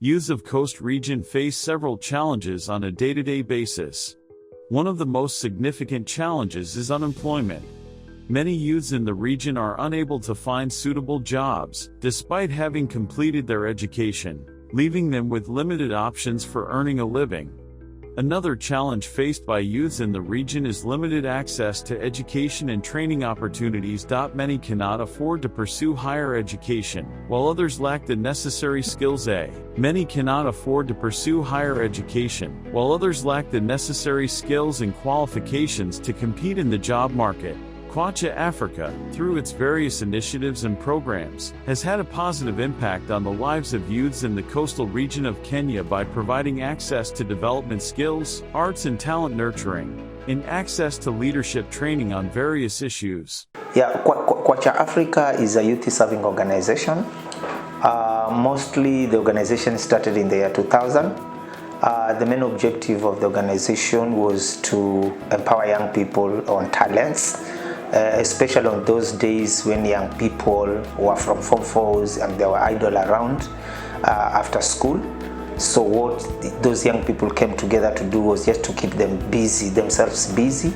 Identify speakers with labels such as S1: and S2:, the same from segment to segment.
S1: Youths of Coast Region face several challenges on a day-to-day basis. One of the most significant challenges is unemployment. Many youths in the region are unable to find suitable jobs, despite having completed their education, leaving them with limited options for earning a living. Another challenge faced by youths in the region is limited access to education and training opportunities. Many cannot afford to pursue higher education, while others lack the necessary skills. Many cannot afford to pursue higher education, while others lack the necessary skills and qualifications to compete in the job market. Kwacha Afrika, through its various initiatives and programs, has had a positive impact on the lives of youths in the coastal region of Kenya by providing access to development skills, arts and talent nurturing, and access to leadership training on various issues.
S2: Kwacha Afrika is a youth serving organization. Mostly the organization started in the year 2000. The main objective of the organization was to empower young people on talents, especially on those days when young people were from Form 4s and they were idle around after school. So what those young people came together to do was just to keep themselves busy,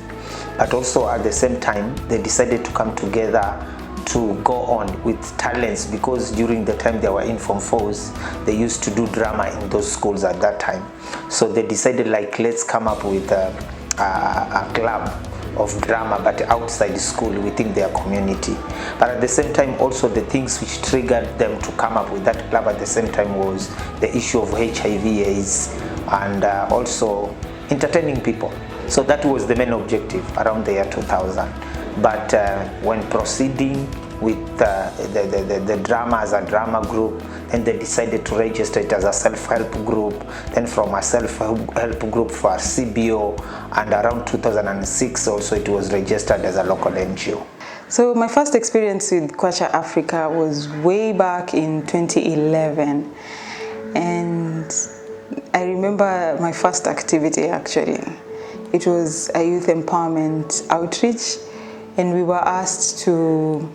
S2: but also at the same time they decided to come together to go on with talents, because during the time they were in Form 4s, they used to do drama in those schools at that time. So they decided, like, let's come up with a club of drama, but outside school within their community. But at the same time, also the things which triggered them to come up with that club at the same time was the issue of HIV/AIDS and also entertaining people. So that was the main objective around the year 2000. But when proceeding with the drama as a drama group, and they decided to register it as a self-help group, then from a self-help group for a CBO, and around 2006 also it was registered as a local NGO.
S3: So my first experience with Kwacha Afrika was way back in 2011, and I remember my first activity actually. It was a youth empowerment outreach, and we were asked to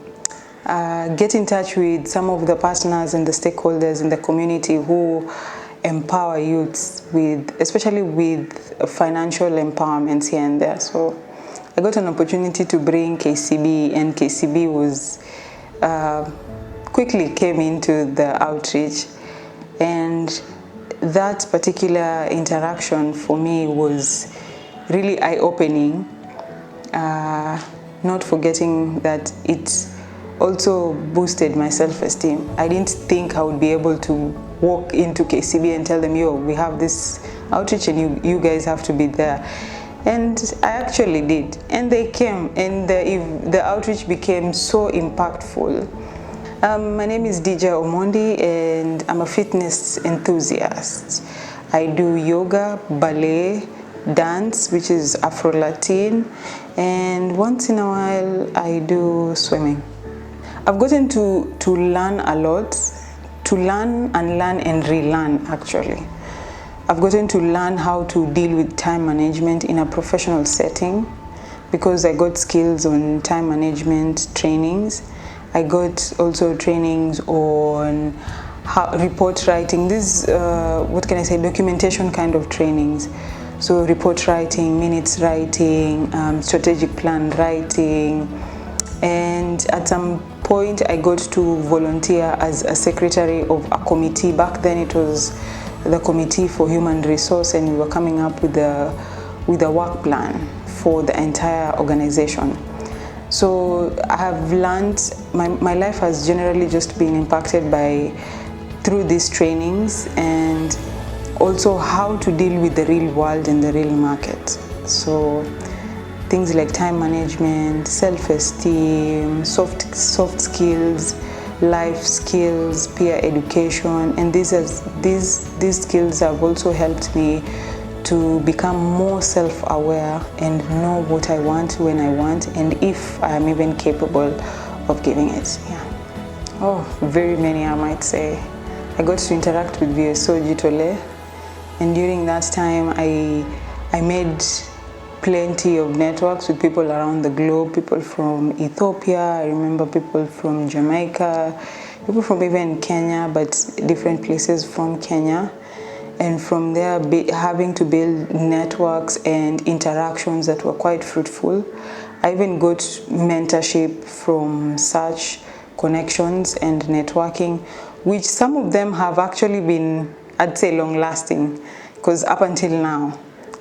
S3: get in touch with some of the partners and the stakeholders in the community who empower youths especially with financial empowerment here and there. So I got an opportunity to bring KCB, and KCB was quickly came into the outreach, and that particular interaction for me was really eye-opening, not forgetting that it also boosted my self-esteem. I didn't think I would be able to walk into KCB and tell them, yo, we have this outreach and you guys have to be there. And I actually did. And they came, and the outreach became so impactful. My name is DJ Omondi, and I'm a fitness enthusiast. I do yoga, ballet, dance, which is Afro-Latin, and once in a while I do swimming. I've gotten to learn a lot, to learn and relearn actually. I've gotten to learn how to deal with time management in a professional setting, because I got skills on time management trainings. I got also trainings on report writing. This what can I say, documentation kind of trainings. So report writing, minutes writing, strategic plan writing, and at some point I got to volunteer as a secretary of a committee. Back then it was the Committee for Human Resource, and we were coming up with a work plan for the entire organization. So I have learned, my life has generally just been impacted through these trainings, and also how to deal with the real world and the real market. So things like time management, self-esteem, soft skills, life skills, peer education, and these skills have also helped me to become more self-aware and know what I want when I want, and if I am even capable of giving it. Oh, very many, I might say. I got to interact with VSO Jitole, and during that time I I made plenty of networks with people around the globe, people from Ethiopia, I remember people from Jamaica, people from even Kenya, but different places from Kenya. And from there, having to build networks and interactions that were quite fruitful. I even got mentorship from such connections and networking, which some of them have actually been, I'd say, long-lasting, because up until now,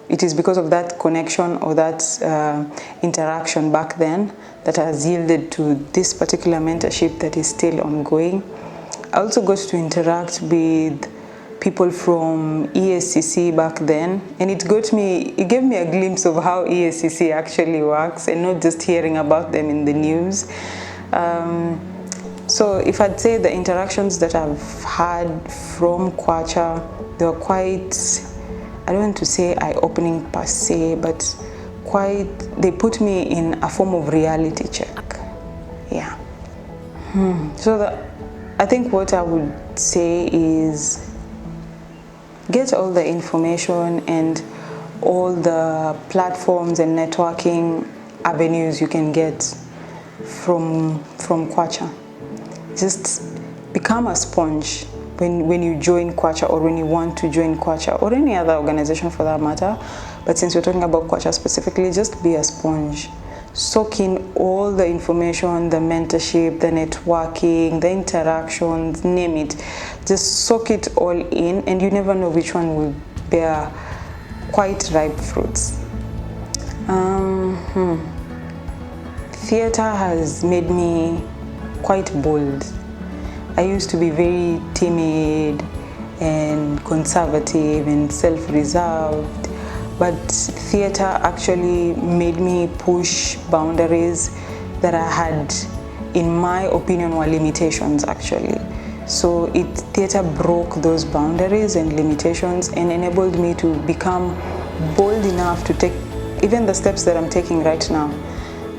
S3: it is because of that connection or that interaction back then that has yielded to this particular mentorship that is still ongoing. I also got to interact with people from ESCC back then, and it gave me a glimpse of how ESCC actually works and not just hearing about them in the news. So if I'd say the interactions that I've had from Kwacha, they were quite, I don't want to say eye-opening per se, but they put me in a form of reality check. Yeah. So I think what I would say is get all the information and all the platforms and networking avenues you can get from Kwacha. Just become a sponge when you join Kwacha, or when you want to join Kwacha, or any other organization for that matter. But since we're talking about Kwacha specifically, just be a sponge. Soak in all the information, the mentorship, the networking, the interactions, name it. Just soak it all in, and you never know which one will bear quite ripe fruits. Theater has made me quite bold. I used to be very timid and conservative and self-reserved, but theater actually made me push boundaries that I had, in my opinion, were limitations actually. So theater broke those boundaries and limitations and enabled me to become bold enough to take even the steps that I'm taking right now.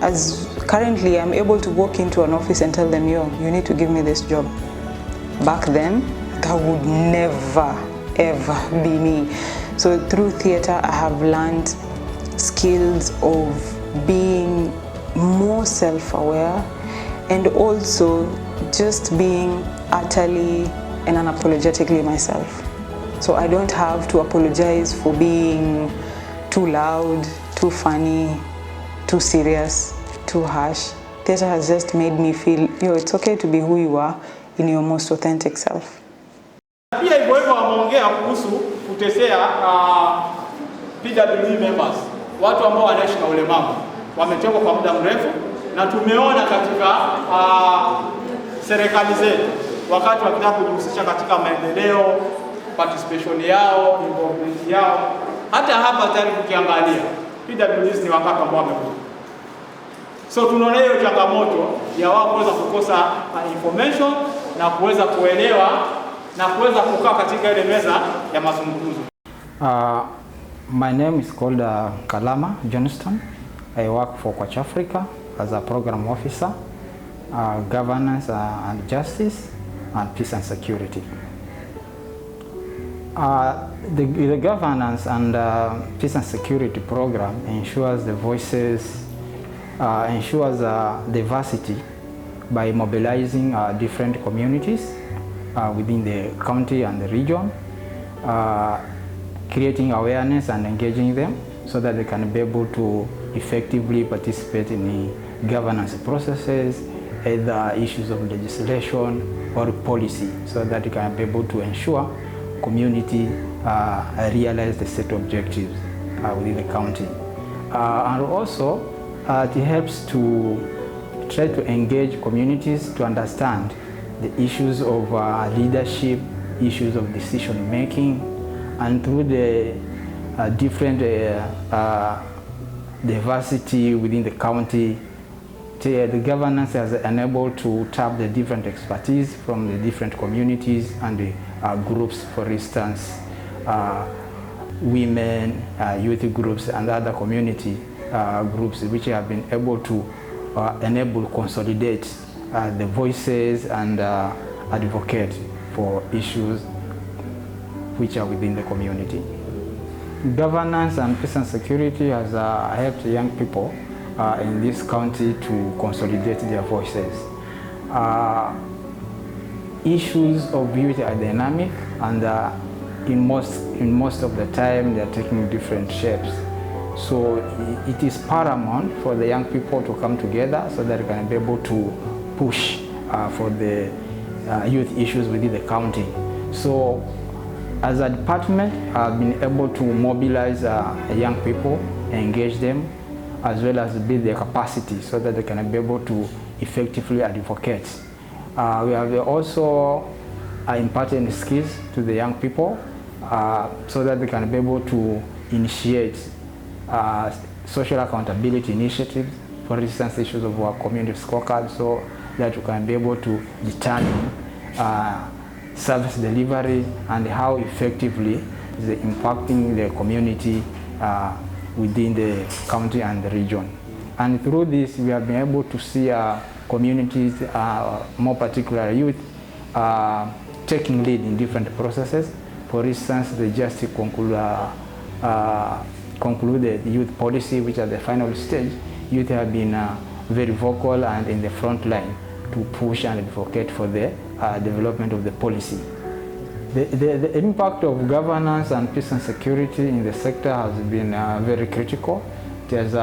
S3: As currently, I'm able to walk into an office and tell them, yo, you need to give me this job. Back then, that would never, ever be me. So through theater, I have learned skills of being more self-aware, and also just being utterly and unapologetically myself. So I don't have to apologize for being too loud, too funny, too serious, too harsh. Theater has just made me feel, it's okay to be who you are in your most authentic self.
S4: Pia hivyo hivyo wameongea kuhusu kutetea PWD members, watu ambao wanaishi na ulemavu, wametengwa kwa muda mrefu, na tumeona katika serikali zetu wakati wakitaka kujihusisha katika maendeleo, participation yao, involvement yao. Hata hapa tayari tukiangalia PWDs ni wangapi ambao wamekuja. So tunaona hiyo changamoto ya wao kuweza kukosa information na kuweza kuelewa na kuweza kukaa katika ile meza ya mazungumzo.
S5: My name is called Kalama Johnston. I work for Kwacha Afrika as a program officer, governance and justice, and peace and security. The governance and peace and security program ensures the voices, ensures diversity by mobilizing different communities within the county and the region, creating awareness and engaging them so that they can be able to effectively participate in the governance processes, either issues of legislation or policy, so that they can be able to ensure community realize the set objectives within the county. And also it helps to try to engage communities to understand the issues of leadership, issues of decision making, and through the different diversity within the county, the governance has enabled to tap the different expertise from the different communities and the groups, for instance, women, youth groups, and other community groups, which have been able to consolidate the voices and advocate for issues which are within the community. Governance and peace and security has helped young people in this county to consolidate their voices. Issues of youth are dynamic, and in most of the time they are taking different shapes. So it is paramount for the young people to come together so that they can be able to push for the youth issues within the county. So as a department, I've been able to mobilize young people, engage them, as well as build their capacity so that they can be able to effectively advocate. We have also imparted skills to the young people so that they can be able to initiate social accountability initiatives, for instance, issues of our community scorecard, so that we can be able to determine service delivery and how effectively is it impacting the community within the county and the region. And through this, we have been able to see communities, more particularly youth, taking lead in different processes. For instance, they just concluded youth policy, which at the final stage, youth have been very vocal and in the front line to push and advocate for the development of the policy. The impact of governance and peace and security in the sector has been very critical. It has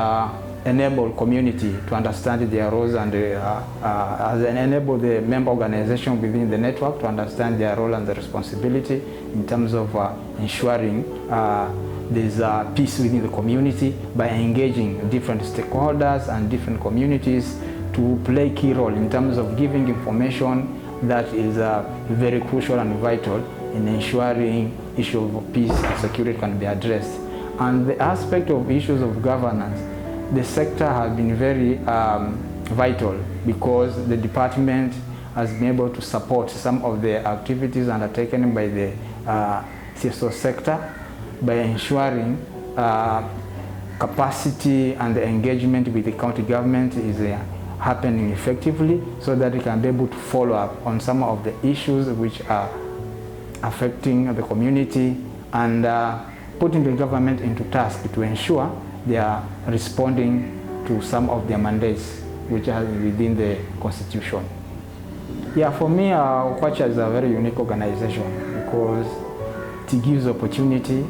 S5: enabled community to understand their roles and has enabled the member organization within the network to understand their role and the responsibility in terms of ensuring there's peace within the community by engaging different stakeholders and different communities to play key role in terms of giving information that is very crucial and vital in ensuring issues of peace and security can be addressed. And the aspect of issues of governance, the sector has been very vital because the department has been able to support some of the activities undertaken by the civil sector by ensuring capacity and the engagement with the county government is happening effectively so that we can be able to follow up on some of the issues which are affecting the community and putting the government into task to ensure they are responding to some of their mandates which are within the constitution. Yeah, for me, Kwacha is a very unique organization because it gives opportunity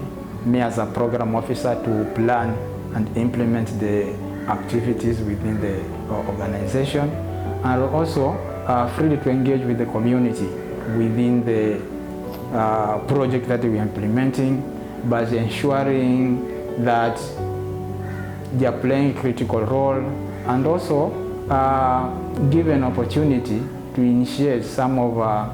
S5: me as a program officer to plan and implement the activities within the organization, and also freely to engage with the community within the project that we are implementing by ensuring that they are playing a critical role, and also give an opportunity to initiate some of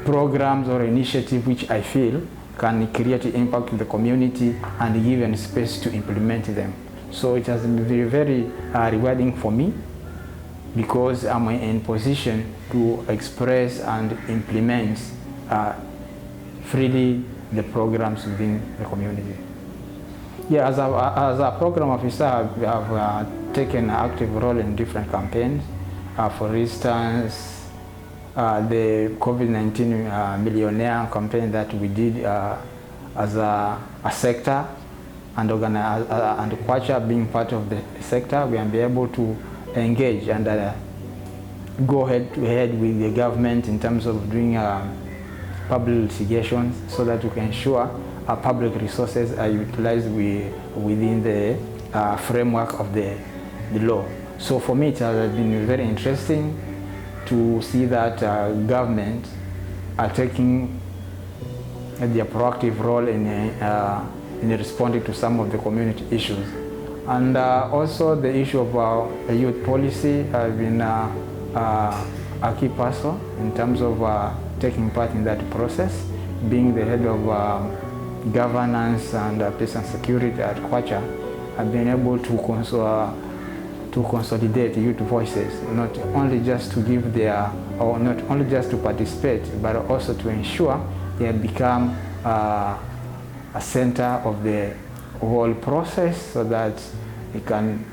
S5: programs or initiatives which I feel can create an impact in the community and give a space to implement them. So it has been very, very rewarding for me because I'm in position to express and implement freely the programs within the community. Yeah, as a program officer, I've taken an active role in different campaigns. For instance, the COVID-19 millionaire campaign that we did as a sector, and Kwacha being part of the sector, we will be able to engage and go head to head with the government in terms of doing public litigations so that we can ensure our public resources are utilized within the framework of the law. So for me, it has been very interesting to see that government are taking their proactive role in responding to some of the community issues. And also the issue of youth policy has been a key person in terms of taking part in that process, being the head of governance and peace and security at Kwacha. I've been able to consolidate youth voices, not only just to give their, or not only just to participate, but also to ensure they have become a center of the whole process so that we can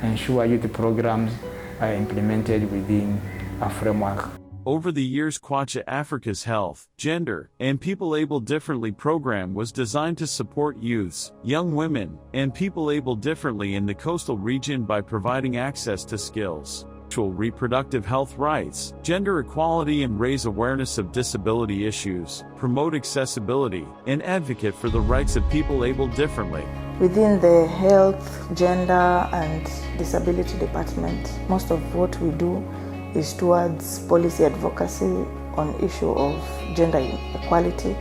S5: ensure youth programs are implemented within a framework.
S1: Over the years, Kwacha Afrika's health, gender, and people abled differently program was designed to support youths, young women, and people abled differently in the coastal region by providing access to skills, reproductive health rights, gender equality, and raise awareness of disability issues, promote accessibility, and advocate for the rights of people abled differently.
S6: Within the health, gender, and disability department, most of what we do is towards policy advocacy on issue of gender equality,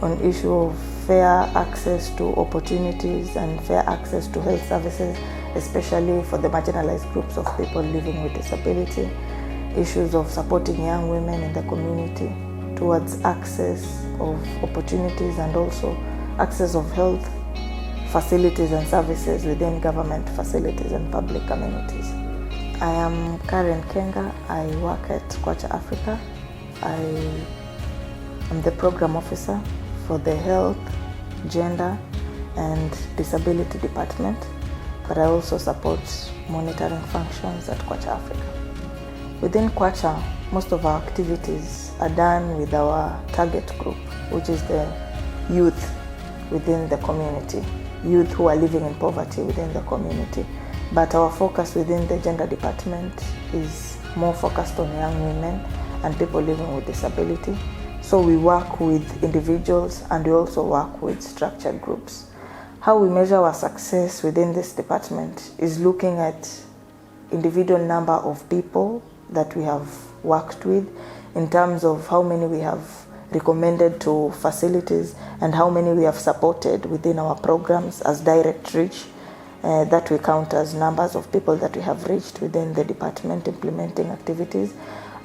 S6: on issue of fair access to opportunities and fair access to health services, especially for the marginalized groups of people living with disability, issues of supporting young women in the community towards access of opportunities and also access of health facilities and services within government facilities and public amenities. I am Karen Kenga. I work at Kwacha Afrika. I am the program officer for the health, gender, and disability department, but I also support monitoring functions at Kwacha Afrika. Within Kwacha, most of our activities are done with our target group, which is the youth within the community, youth who are living in poverty within the community. But our focus within the gender department is more focused on young women and people living with disability. So we work with individuals and we also work with structured groups. How we measure our success within this department is looking at individual number of people that we have worked with in terms of how many we have recommended to facilities and how many we have supported within our programs as direct reach. That we count as numbers of people that we have reached within the department implementing activities.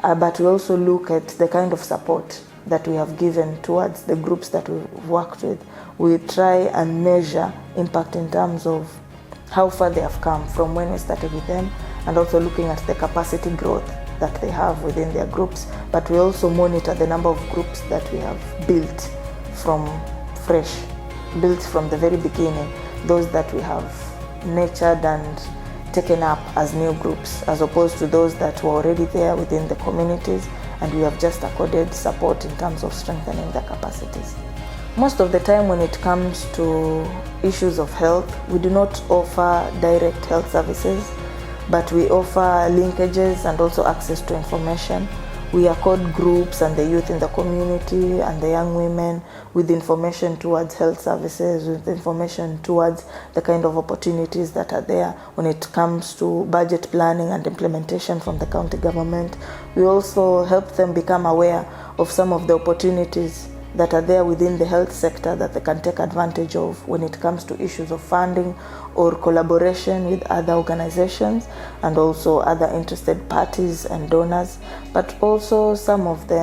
S6: But we also look at the kind of support that we have given towards the groups that we've worked with. We try and measure impact in terms of how far they have come from when we started with them, and also looking at the capacity growth that they have within their groups. But we also monitor the number of groups that we have built from fresh, built from the very beginning, those that we have nurtured and taken up as new groups, as opposed to those that were already there within the communities and we have just accorded support in terms of strengthening their capacities. Most of the time when it comes to issues of health, we do not offer direct health services, but we offer linkages and also access to information. We accord groups and the youth in the community and the young women with information towards health services, with information towards the kind of opportunities that are there when it comes to budget planning and implementation from the county government. We also help them become aware of some of the opportunities that are there within the health sector that they can take advantage of when it comes to issues of funding or collaboration with other organizations and also other interested parties and donors, but also some of the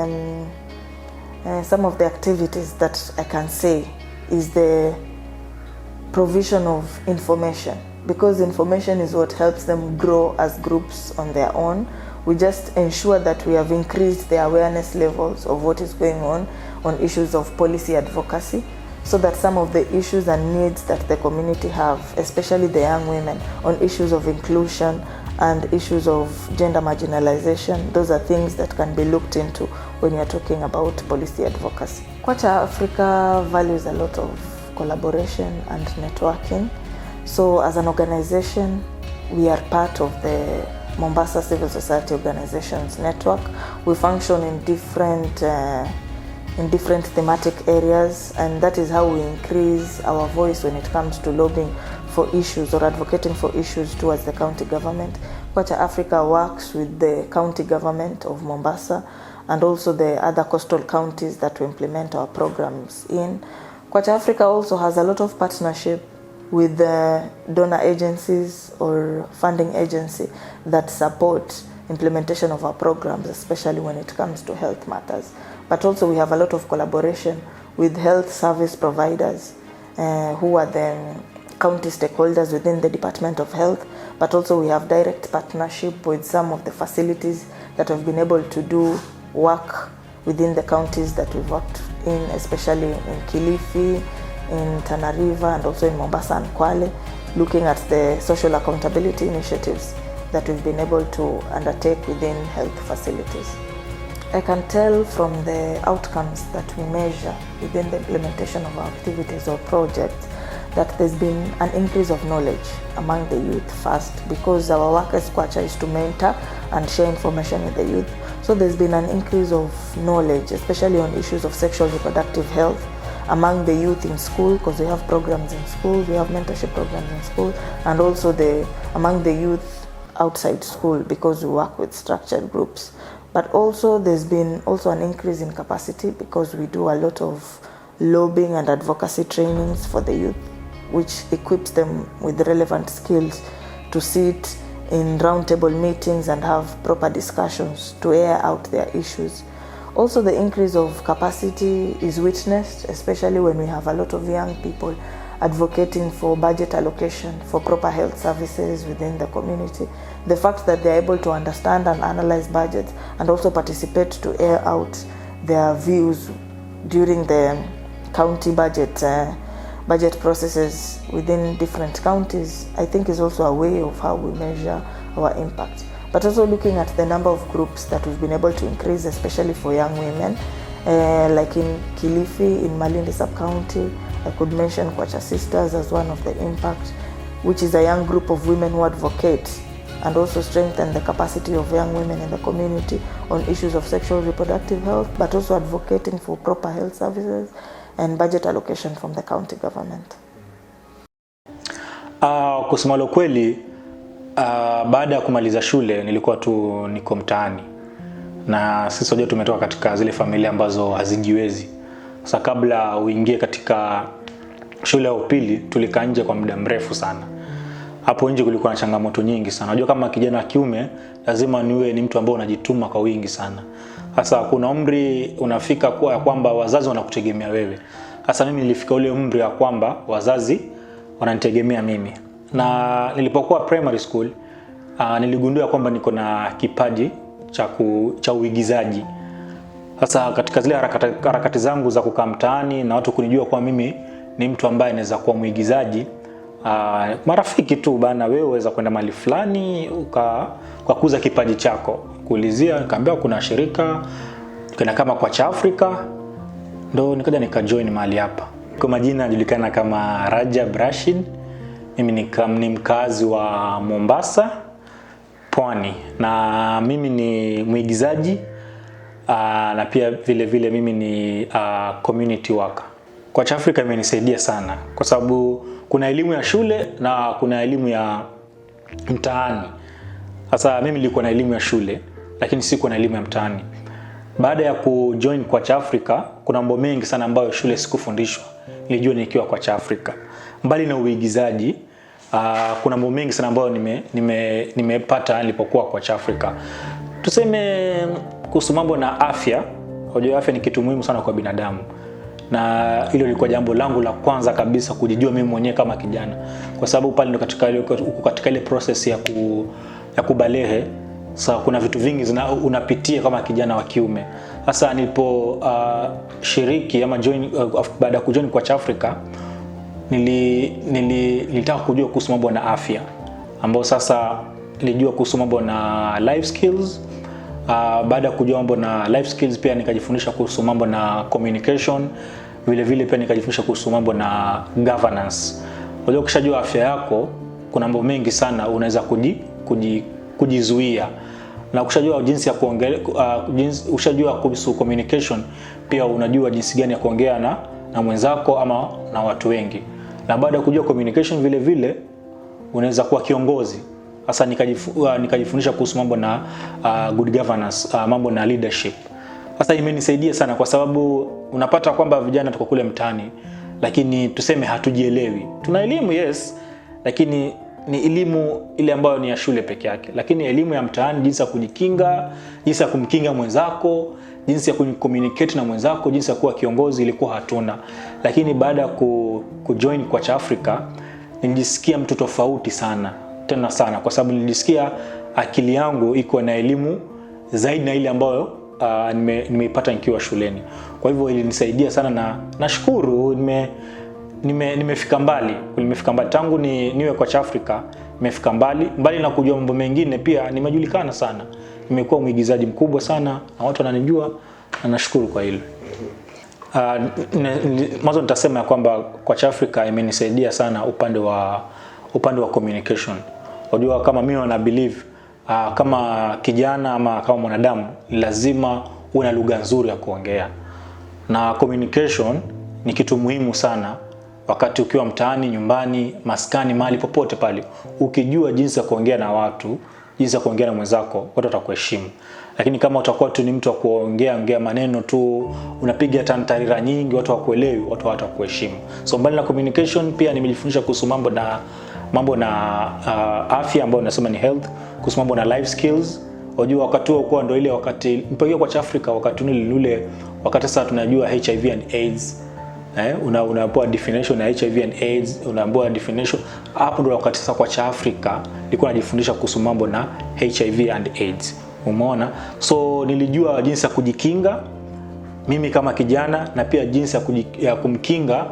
S6: activities that I can say is the provision of information, because information is what helps them grow as groups on their own. We just ensure that we have increased the awareness levels of what is going on issues of policy advocacy, so that some of the issues and needs that the community have, especially the young women, on issues of inclusion and issues of gender marginalization, those are things that can be looked into when you're talking about policy advocacy. Kwacha Afrika values a lot of collaboration and networking. So as an organization, we are part of the Mombasa Civil Society Organizations Network. We function in different thematic areas, and that is how we increase our voice when it comes to lobbying for issues or advocating for issues towards the county government. Kwacha Afrika works with the county government of Mombasa and also the other coastal counties that we implement our programs in. Kwacha Afrika also has a lot of partnership with the donor agencies or funding agency that support implementation of our programs, especially when it comes to health matters. But also we have a lot of collaboration with health service providers who are the county stakeholders within the Department of Health, but also we have direct partnership with some of the facilities that have been able to do work within the counties that we've worked in, especially in Kilifi, in Tana River, and also in Mombasa and Kwale, looking at the social accountability initiatives that we've been able to undertake within health facilities. I can tell from the outcomes that we measure within the implementation of our activities or projects that there's been an increase of knowledge among the youth first, because our work as Kwacha is to mentor and share information with the youth. So there's been an increase of knowledge, especially on issues of sexual reproductive health among the youth in school, because we have programs in school, we have mentorship programs in school, and also among the youth outside school, because we work with structured groups. But also there's been also an increase in capacity, because we do a lot of lobbying and advocacy trainings for the youth, which equips them with the relevant skills to sit in roundtable meetings and have proper discussions to air out their issues. Also, the increase of capacity is witnessed, especially when we have a lot of young people advocating for budget allocation for proper health services within the community. The fact that they're able to understand and analyze budgets and also participate to air out their views during the county budget processes within different counties, I think is also a way of how we measure our impact. But also looking at the number of groups that we've been able to increase, especially for young women, like in Kilifi, in Malindi sub-county, I could mention Kwacha Sisters as one of the impact, which is a young group of women who advocate and also strengthen the capacity of young women in the community on issues of sexual reproductive health, but also advocating for proper health services and budget allocation from the county government.
S7: Kusema kweli, baada ya kumaliza shule nilikuwa tu niko mtaani, na sisi wote tumetoka katika zile familia ambazo hazijiwezi. Sasa kabla uingie katika shule ya upili tulikaa nje kwa muda mrefu sana. Hapo nje kulikuwa na changamoto nyingi sana. Unajua kama kijana wa kiume lazima niwe ni mtu ambaye unajituma kwa wingi sana. Sasa kuna umri unafika kwa kwamba wazazi wanakutegemea wewe. Sasa mimi nilifika ule umri ya kwamba wazazi wananitegemea mimi. Na nilipokuwa primary school niligundua kwamba niko na kipaji cha uigizaji. Sasa katika zile harakati zangu za kukaa mtaani na watu kunijua kwa mimi ni mtu ambaye anaweza kuwa muigizaji, marafiki tu bana, wewe waweza kwenda mahali fulani ukakuza kipaji chako. Kuulizia nikamwambia kuna shirika kuna kama Kwacha Afrika, ndo nikaja nikajoin mahali hapa. Kwa majina najulikana kama Rajab Rashid. Mimi ni mkazi wa Mombasa, Pwani, na mimi ni muigizaji na pia vile vile mimi ni community worker. Kwacha Afrika imenisaidia sana kwa sababu kuna elimu ya shule na kuna elimu ya mtaani. Sasa mimi nilikuwa na elimu ya shule lakini sikuwa na elimu ya mtaani. Baada ya kujoin Kwacha Afrika kuna mambo mengi sana ambayo shule sikufundishwa. Nilijua nikiwa Kwacha Afrika. Mbali na uigizaji, kuna mambo mengi sana ambayo nimepata nilipokuwa Kwacha Afrika. Tuseme kuhusu mambo na afya. Unajua afya ni kitu muhimu sana kwa binadamu. Na hilo lilikuwa jambo langu la kwanza kabisa kujijua mimi mwenyewe kama kijana. Kwa sababu pale ndo katika ile process ya kubalehe. Sasa kuna vitu vingi unapitia kama kijana wa kiume. Sasa nilipo shiriki ama baada ya kujoin Kwacha Afrika nilitaka kujua kuhusu mambo na afya, ambao sasa nilijua kuhusu mambo na life skills. Baada ya kujua mambo na life skills pia nikajifundisha kuhusu mambo na communication, vile vile pia nikajifundisha kuhusu mambo na governance. Unajua ukishajua afya yako kuna mambo mengi sana unaweza kujizuia, na ukishajua jinsi ya kuongea ukishajua kuhusu communication pia unajua jinsi gani ya kuongea na mwenzako ama na watu wengi. Na baada ya kujua communication vile vile unaweza kuwa kiongozi. Sasa nikajifundisha kuhusu mambo na good governance, mambo na leadership. Sasa imenisaidia sana kwa sababu unapata kwamba vijana tuko kule mtaani lakini tuseme hatujielewi. Tuna elimu yes, lakini ni elimu ile ambayo ni ya shule peke yake. Lakini elimu ya mtaani, jinsi ya kujikinga, jinsi ya kumkinga mwenzako, jinsi ya communicate na mwenzako, jinsi ya kuwa kiongozi ilikuwa hatuna. Lakini baada ya kujoin Kwacha Afrika nilijisikia mtu tofauti sana, tena sana, kwa sababu nilijisikia akili yangu iko na elimu zaidi na ile ambayo nimeipata nikiwa shuleni. Kwa hivyo ilinisaidia sana na nashukuru nimefika mbali. Nimefika mbali tangu niwe Kwacha Afrika, nimefika mbali na kujua mambo mengine pia nimejulikana sana. nimekuwa mwigizaji mkubwa sana na watu wananijua na nashukuru kwa hilo. Mwanzo nitasema ya kwamba Kwacha Afrika imenisaidia sana upande wa communication. Unajua kama mimi na believe kama kijana ama kama mwanadamu lazima uwe na lugha nzuri ya kuongea. Na communication ni kitu muhimu sana wakati ukiwa mtaani, nyumbani, maskani, mahali popote pale. Ukijua jinsi ya kuongea na watu, jinsi ya kuongea na mwenzako, watu watakuheshimu. Lakini kama utakuwa tu ni mtu wa kuongea maneno tu, unapiga tantarira nyingi, watu hawakuelewi, watu hawatakuheshimu. So mbali na communication pia nimejifundisha kuhusu mambo na afya ambayo nasema ni health, kuhusu mambo na life skills. Unajua wakati huo kwa ndio ile wakati mpaka Kwacha Afrika wakati ule wakati sasa tunajua HIV and AIDS. Unaambiwa definition ya HIV and AIDS, unaambiwa definition. Hapo ndio wakati sasa Kwacha Afrika nilikuwa najifundisha kuhusu mambo na HIV and AIDS. Umeona? So nilijua jinsi ya kujikinga mimi kama kijana na pia jinsi ya kumkinga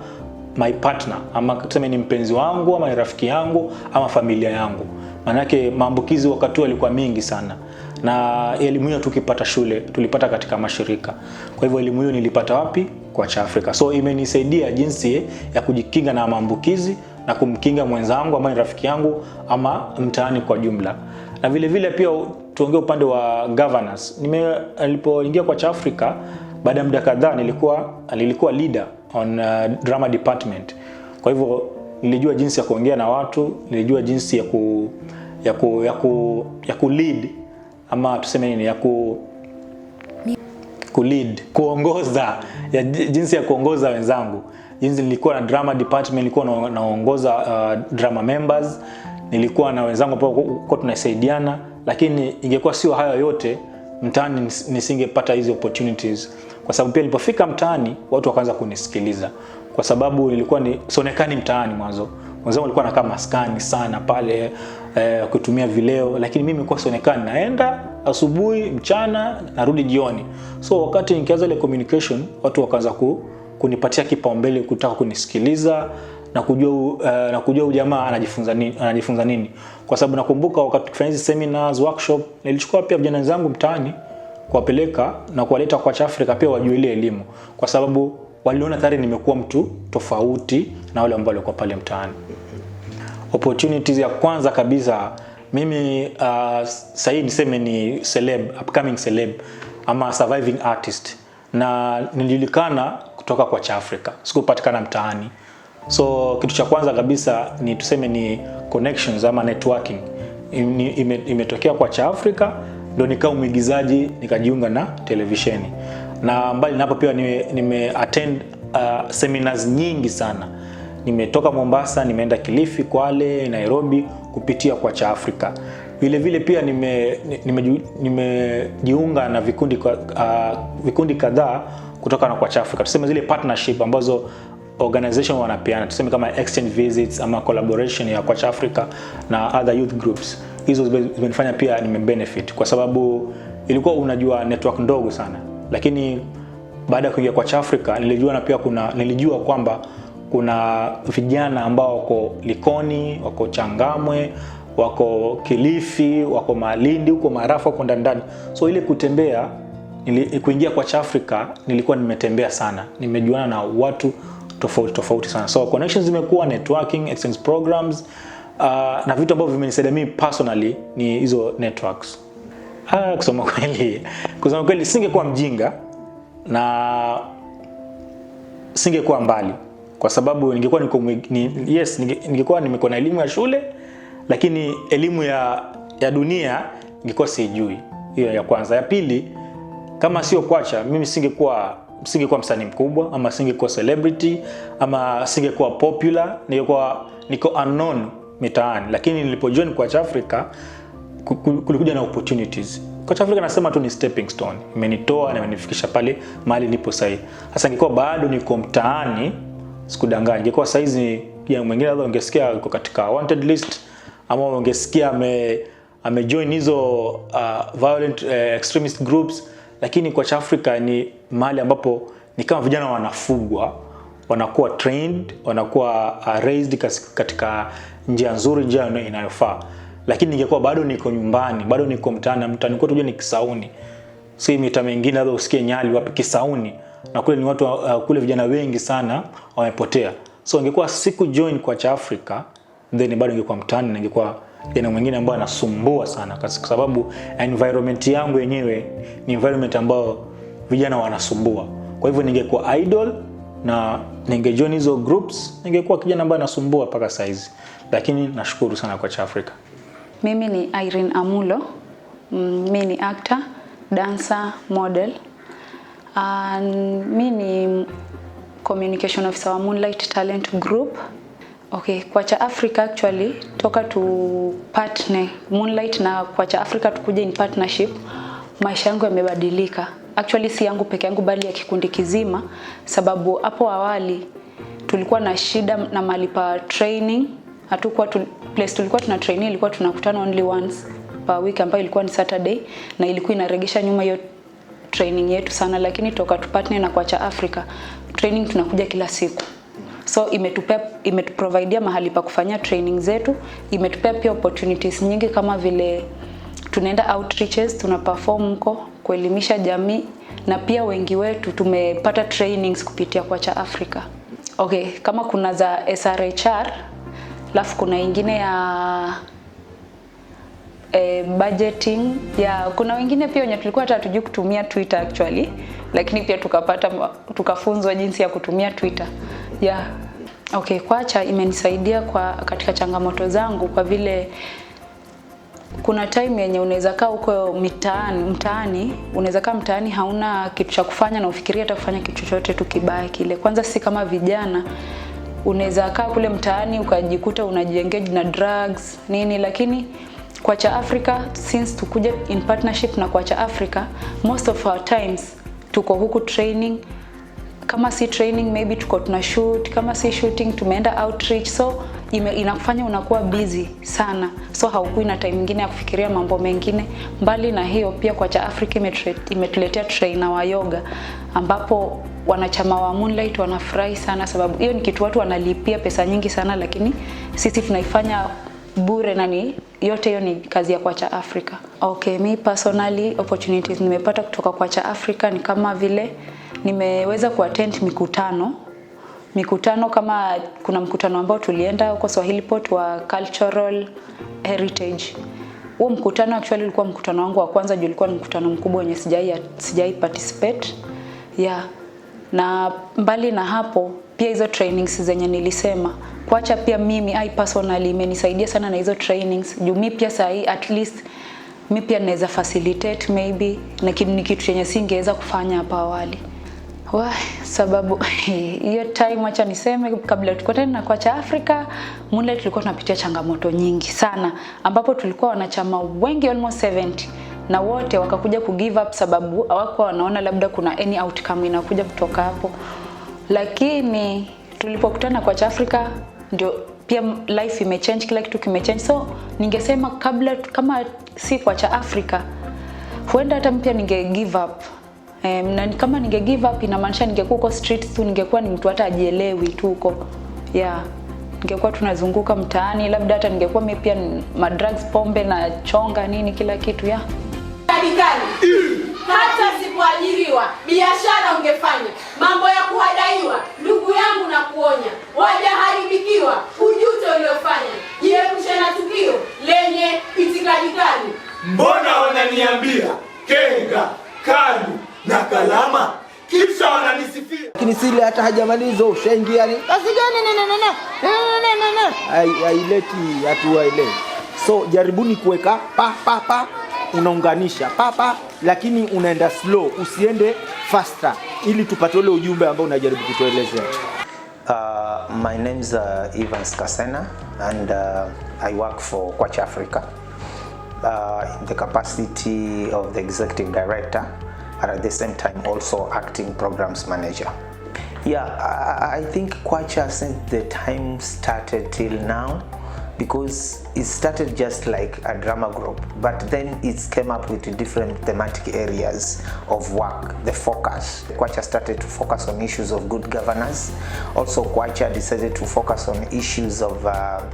S7: my partner, ama tuseme ni mpenzi wangu ama ni rafiki yangu ama familia yangu. Maana yake maambukizi wakati yalikuwa mingi sana. Na elimu hiyo tukipata shule, tulipata katika mashirika. Kwa hivyo elimu hiyo nilipata wapi? Kwacha Afrika. So imenisaidia jinsi ya kujikinga na maambukizi na kumkinga mwenzangu ama ni rafiki yangu ama mtaani kwa jumla. Na vile vile pia tuongee upande wa governance. Nilipoingia Kwacha Afrika, baada ya muda kadhaa nilikuwa leader on drama department. Kwa hivyo nilijua jinsi ya kuongea na watu, nilijua jinsi ya lead ama tuseme nini, lead, kuongoza, jinsi ya kuongoza wenzangu. Jinsi nilikuwa na drama department, nilikuwa naongoza drama members, nilikuwa na wenzangu ambao kwa tunasaidiana. Lakini ingekuwa sio hayo yote, mtaani nisingepata hizo opportunities. Kwa sababu pia nilipofika mtaani watu wakaanza kunisikiliza. Kwa sababu nilikuwa sionekani mtaani mwanzo. Wenzangu walikuwa nakaa maskani sana pale kutumia vileo, lakini mimi nilikuwa sionekani, naenda asubuhi, mchana, narudi jioni. So wakati nikianza ile communication, watu wakaanza kunipatia kipaumbele, kutaka kunisikiliza na kujua jamaa anajifunza nini. Kwa sababu nakumbuka wakati tukifanya hizo seminars, workshop, nilichukua pia vijana wenzangu mtaani kuwapeleka na kuwaleta Kwacha Afrika pia wajue ile elimu. Kwa sababu waliona tayari nimekuwa mtu tofauti na wale ambao walikuwa pale mtaani. Opportunities ya kwanza kabisa, mimi sasa niseme ni upcoming celeb ama surviving artist, na nilijulikana kutoka Kwacha Afrika, sikupatikana mtaani. So kitu cha kwanza kabisa ni tuseme ni connections ama networking. Imetokea Kwacha Afrika, ndio nikawa mwigizaji, nikajiunga na televisheni. Na mbali na hapo pia nime-attend seminars nyingi sana. Nimetoka Mombasa, nimeenda Kilifi, Kwale, Nairobi kupitia Kwacha Afrika. Vile vile pia nimejiunga na vikundi kadhaa kutoka na Kwacha Afrika. Tuseme zile partnership ambazo organization wanapeana, tuseme kama exchange visits ama collaboration ya Kwacha Afrika na other youth groups. Hizo zimenifanya pia nimebenefit, kwa sababu ilikuwa unajua network ndogo sana. Lakini baada ya kuingia Kwacha Afrika nilijua kwamba kuna vijana ambao wako Likoni, wako Changamwe, wako Kilifi, wako Malindi, huko Marafa, wako ndani. So ile kutembea, kuingia Kwacha Afrika nilikuwa nimetembea sana. Nimejuana na watu tofauti sana. So connections zimekuwa, networking, exchange programs, na vitu ambavyo vimenisaidia mimi personally ni hizo networks. Kusema kweli singekuwa mjinga na singekuwa mbali, kwa sababu ningekuwa ningekuwa nimekuwa na elimu ya shule, lakini elimu ya dunia ningekuwa sijui. Hiyo ya kwanza. Ya pili, kama sio Kwacha, mimi singekuwa msanii mkubwa, ama singekuwa celebrity, ama singekuwa popular, niko unknown mitaani. Lakini nilipojoin Kwacha Afrika kulikuja na opportunities. Kwacha Afrika nasema tu ni stepping stone. Imenitoa na imenifikisha pale mahali nipo sasa. Sasa ningekuwa bado niko mtaani, sikudanganya. Ningekuwa saizi mwingine labda ungesikia yuko katika wanted list, ama ungesikia amejoin hizo violent extremist groups. Lakini Kwacha Afrika ni mahali ambapo ni kama vijana wanafugwa, wanakuwa trained, wanakuwa raised katika njia nzuri, njia inayofaa. lakini ningekuwa bado niko nyumbani, bado niko mtaani kwetu, unajua ni Kisauni. Si mita mingine labda usikie Nyali wapi, Kisauni. Na kule ni watu kule vijana wengi sana wamepotea. So ningekuwa siku join Kwacha Afrika, then bado ningekuwa mtaani na ningekuwa yana mwingine ambaye anasumbua sana kwa sababu environment yangu yenyewe ni environment ambayo vijana wanasumbua. Kwa hivyo ningekuwa idol na ningejoin hizo groups, ningekuwa kijana ambaye anasumbua mpaka saizi. Lakini nashukuru sana Kwacha Afrika.
S8: Mimi ni Irene Amulo. Mimi ni actor, dancer, model. Mimi ni communication officer wa Moonlight Talent Group. Okay, Kwacha Afrika actually toka tu partner Moonlight na Kwacha Afrika tukuje in partnership, maisha yangu yamebadilika. Actually si yangu peke yangu bali ya kikundi kizima, sababu hapo awali tulikuwa na shida na malipa training. Hatukuwa place tulikuwa tuna training ilikuwa tunakutana only once per week ambayo ilikuwa ni Saturday, na ilikuwa inaregesha nyuma hiyo training yetu sana. Lakini toka tu partner na Kwacha Afrika training tunakuja kila siku. So imetuprovidea mahali pa kufanya training zetu, imetupea pia opportunities nyingi kama vile tunaenda outreaches, tuna perform huko kuelimisha jamii, na pia wengi wetu tumepata trainings kupitia Kwacha Afrika. Okay, kama kuna za SRHR, alafu kuna ingine ya budgeting, ya kuna wengine pia wenye tulikuwa hata hatujui kutumia Twitter actually, lakini pia tukafunzwa jinsi ya kutumia Twitter. Yeah. Okay, Kwacha imenisaidia katika changamoto zangu, kwa vile kuna time yenye unaweza kaa huko mtaani, unaweza kaa mtaani hauna kitu cha kufanya na ufikiria hata kufanya kitu chochote tu kibaya kile. Kwanza si kama vijana, unaweza kaa kule mtaani ukajikuta unajiengage na drugs nini, lakini Kwacha Afrika since tukuja in partnership na Kwacha Afrika, most of our times tuko huku training. Kama si training maybe tuko tuna shoot, kama si shooting tumeenda outreach, so inakufanya unakuwa busy sana, so haukui na time nyingine ya kufikiria mambo mengine. Mbali na hiyo pia Kwacha Afrika imetuletea trainer wa yoga, ambapo wanachama wa Moonlight wanafurahi sana, sababu hiyo ni kitu watu wanalipia pesa nyingi sana, lakini sisi tunaifanya bure, na ni yote hiyo ni kazi ya Kwacha Afrika. Okay, me personally opportunities nimepata kutoka Kwacha Afrika ni kama vile nimeweza kuattend mikutano kama kuna mkutano ambao tulienda huko Swahili Port wa cultural heritage. Huo mkutano actually ulikuwa mkutano wangu wa kwanza, ulikuwa ni mkutano mkubwa wenye sijai participate. Yeah. Na mbali na hapo pia hizo trainings zenye nilisema, Kwacha pia mimi personally imenisaidia sana na hizo trainings. Juu mimi pia sahi at least mimi pia naweza facilitate maybe na kitu chenye singeweza kufanya hapa awali. Sababu hiyo time acha niseme, kabla tukutane na Kwacha Afrika, Moonlight tulikuwa tunapitia changamoto nyingi sana, ambapo tulikuwa wanachama wengi almost 70, na wote wakakuja ku give up sababu hawakuwa wanaona labda kuna any outcome inakuja kutoka hapo. Lakini tulipokutana na Kwacha Afrika ndio pia life imechange, kila kitu kimechange. So ningesema kama si Kwacha Afrika, huenda hata mpya ninge give up. Na kama ninge give up inamaanisha ningekuwa huko street tu, ningekuwa ni mtu hata ajielewi tu huko. Yeah. Ningekuwa tunazunguka mtaani, labda hata ningekuwa mimi pia madrugs, pombe na chonga nini kila kitu. Yeah.
S9: Hata sipoajiriwa biashara ungefanya, mambo ya kuhadaiwa, ndugu yangu na kuonya, wajaharibikiwa ujuto uliofanya, jiepushe na tukio lenye itikadi kali.
S10: Mbona wananiambia kenga, kali na kalama, kisha wananisifia
S11: lakini sile hata hajamaliza ushaingia ni kazi gani haileti hatua ile. So jaribuni kuweka pa unaunganisha pa, lakini unaenda slow, usiende faster, ili tupate ule ujumbe ambao unajaribu kutuelezea.
S2: My name is Evans Kasena, and I work for Kwacha Afrika in the capacity of the executive director, and at the same time also acting programs manager. Yeah, I think Kwacha, since the time started till now, because it started just like a drama group, but then it came up with different thematic areas of work. The focus, Kwacha started to focus on issues of good governance. Also, Kwacha decided to focus on issues of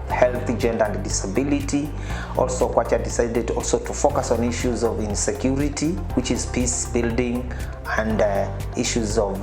S2: health, gender and disability. Also, Kwacha decided also to focus on issues of insecurity, which is peace building, and issues of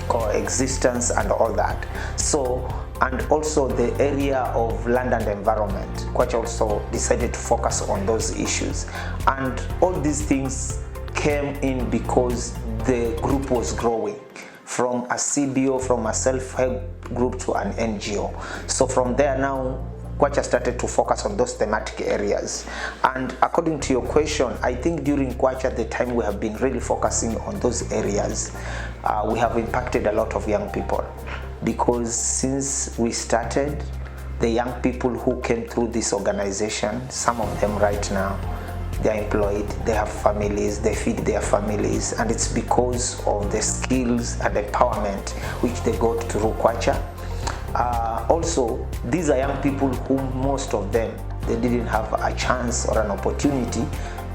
S2: coexistence and all that. So, and also the area of land and environment. Kwacha also decided to focus on those issues. And all these things came in because the group was growing from a CBO, from a self-help group to an NGO. So from there now, Kwacha started to focus on those thematic areas. And according to your question, I think during Kwacha, the time we have been really focusing on those areas, we have impacted a lot of young people. Because since we started, the young people who came through this organization, some of them right now, they are employed, they have families, they feed their families, and it's because of the skills and empowerment which they got through Kwacha. Also, these are young people who, most of them, they didn't have a chance or an opportunity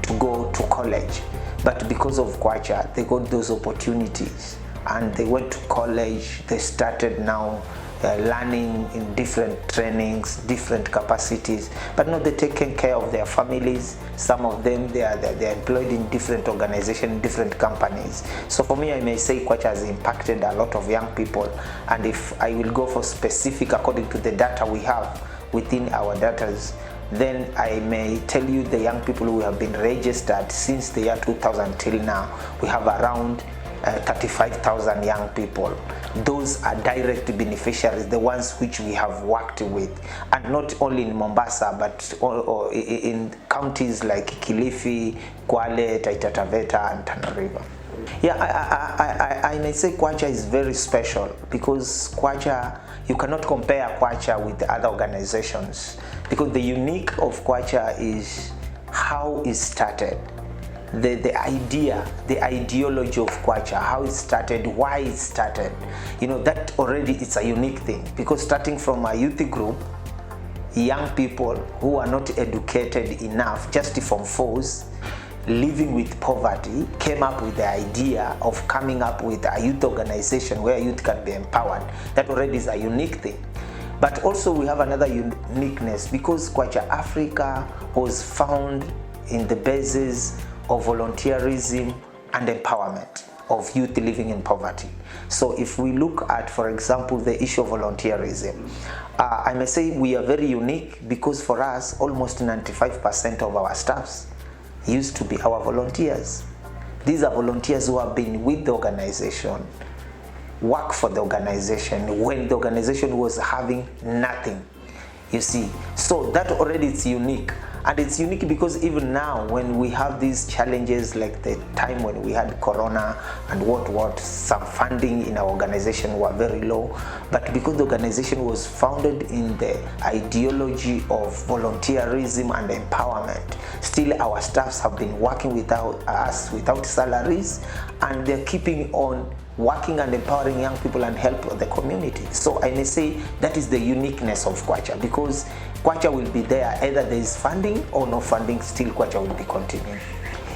S2: to go to college. But because of Kwacha, they got those opportunities. And they went to college, they started now learning in different trainings, different capacities, but now they're taking care of their families. Some of them, they're employed in different organizations, different companies. So for me, I may say Kwacha has impacted a lot of young people. And if I will go for specific, according to the data we have within our data, then I may tell you the young people who have been registered since the year 2000 till now, we have around 35,000 young people. Those are direct beneficiaries, the ones which we have worked with, and not only in Mombasa, but in counties like Kilifi, Kwale, Taita Taveta, and Tana River. Yeah, I may say Kwacha is very special because Kwacha, you cannot compare Kwacha with other organizations, because the unique of Kwacha is how it started. The idea, the ideology of Kwacha, how it started, why it started, you know, that already it's a unique thing. Because starting from a youth group, young people who are not educated enough, just from force, living with poverty, came up with the idea of coming up with a youth organization where youth can be empowered. That already is a unique thing. But also we have another uniqueness, because Kwacha Afrika was found in the basis of volunteerism and empowerment of youth living in poverty. So if we look at, for example, the issue of volunteerism, I may say we are very unique, because for us, almost 95% of our staffs used to be our volunteers. These are volunteers who have been with the organization, work for the organization when the organization was having nothing, you see. So that already is unique. And it's unique because even now, when we have these challenges, like the time when we had Corona and some funding in our organization were very low, but because the organization was founded in the ideology of volunteerism and empowerment, still our staffs have been working without salaries, and they're keeping on working and empowering young people and help the community. So I may say that is the uniqueness of Kwacha, because Kwacha will be there, either there is funding or no funding, still Kwacha will be continuing.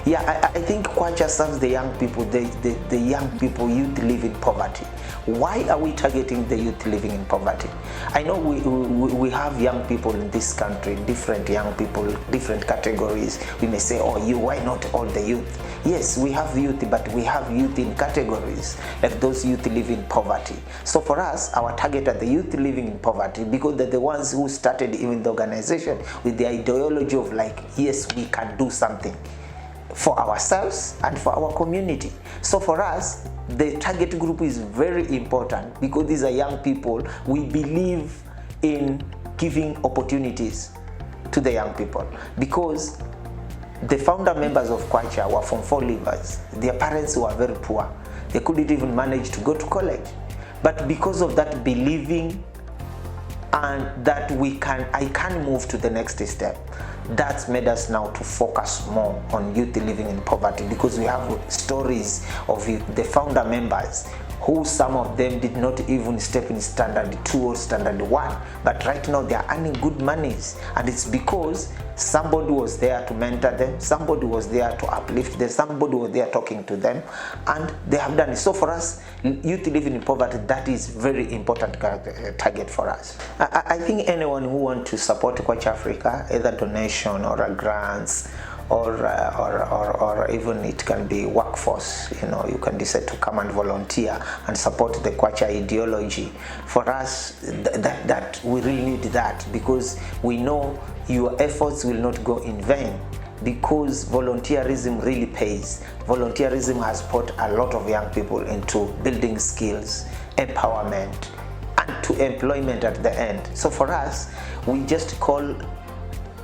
S2: Yeah, I think Kwacha serves the young people, the young people, youth live in poverty. Why are we targeting the youth living in poverty? I know we have young people in this country, different young people, different categories. We may say, oh, why not all the youth? Yes, we have youth, but we have youth in categories, like those youth live in poverty. So for us, our target are the youth living in poverty, because they're the ones who started even the organization with the ideology of like, yes, we can do something for ourselves and for our community. So for us, the target group is very important, because these are young people. We believe in giving opportunities to the young people, because the founder members of Kwacha were from 4 leavers. Their parents were very poor. They couldn't even manage to go to college. But because of that believing and that I can move to the next step, that's made us now to focus more on youth living in poverty, because we have stories of the founder members who some of them did not even step in standard 2 or standard 1, but right now they are earning good monies, and it's because somebody was there to mentor them, somebody was there to uplift them, somebody was there talking to them, and they have done it. So for us, youth living in poverty, that is very important target for us. I think anyone who wants to support Kwacha Afrika, either donation or grants, or even it can be workforce, you can decide to come and volunteer and support the Kwacha ideology. For us, that we really need that, because we know your efforts will not go in vain, because volunteerism really pays. Volunteerism has put a lot of young people into building skills, empowerment, and to employment at the end. So for us, we just call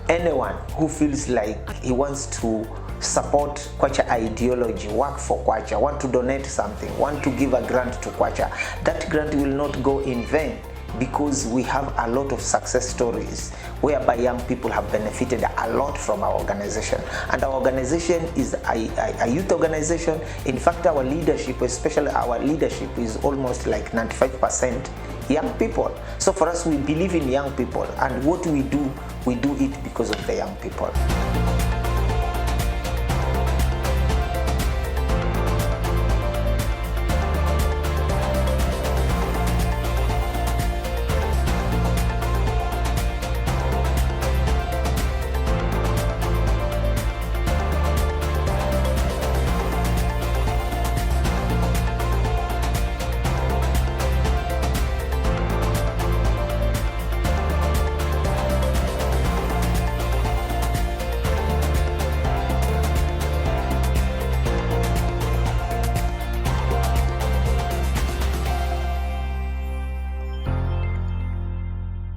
S2: anyone who feels like he wants to support Kwacha ideology, work for Kwacha, want to donate something, want to give a grant to Kwacha, that grant will not go in vain, because we have a lot of success stories whereby young people have benefited a lot from our organization. And our organization is a youth organization. In fact, our leadership, especially our leadership, is almost like 95% young people. So for us, we believe in young people, and what we do it because of the young people.